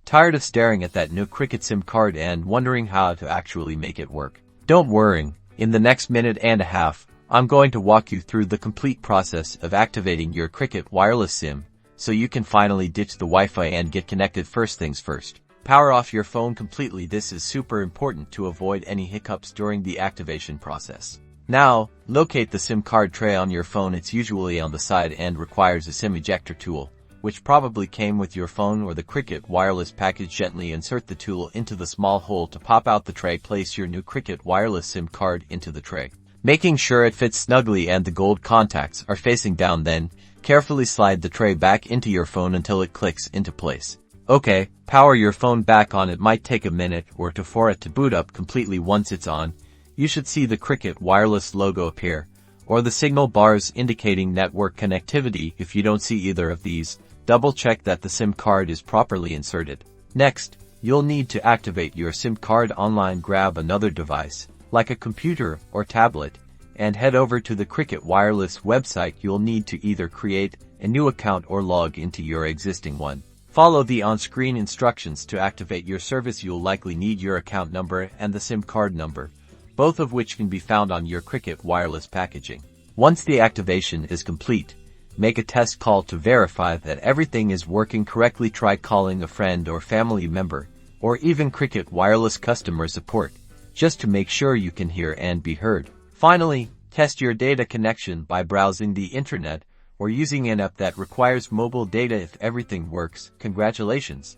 Tired of staring at that new Cricket SIM card and wondering how to actually make it work? Don't worry, in the next minute and a half, I'm going to walk you through the complete process of activating your Cricket wireless SIM, so you can finally ditch the Wi-Fi and get connected. First things first. Power off your phone completely. This is super important to avoid any hiccups during the activation process. Now, locate the SIM card tray on your phone. It's usually on the side and requires a SIM ejector tool, which probably came with your phone or the Cricket wireless package. Gently insert the tool into the small hole to pop out the tray. Place your new Cricket wireless SIM card into the tray, making sure it fits snugly and the gold contacts are facing down. Then, carefully slide the tray back into your phone until it clicks into place. Okay, power your phone back on. It might take a minute or two for it to boot up completely. Once it's on, you should see the Cricket wireless logo appear, or the signal bars indicating network connectivity. If you don't see either of these, double check that the SIM card is properly inserted. Next, you'll need to activate your SIM card online. Grab another device, like a computer or tablet, and head over to the Cricket wireless website. You'll need to either create a new account or log into your existing one. Follow the on-screen instructions to activate your service. You'll likely need your account number and the SIM card number, both of which can be found on your Cricket wireless packaging. Once the activation is complete, make a test call to verify that everything is working correctly. Try calling a friend or family member, or even Cricket wireless customer support, just to make sure you can hear and be heard. Finally, test your data connection by browsing the internet or using an app that requires mobile data. If everything works, congratulations!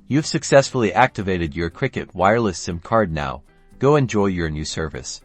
You've successfully activated your Cricket wireless SIM card. Now, go enjoy your new service.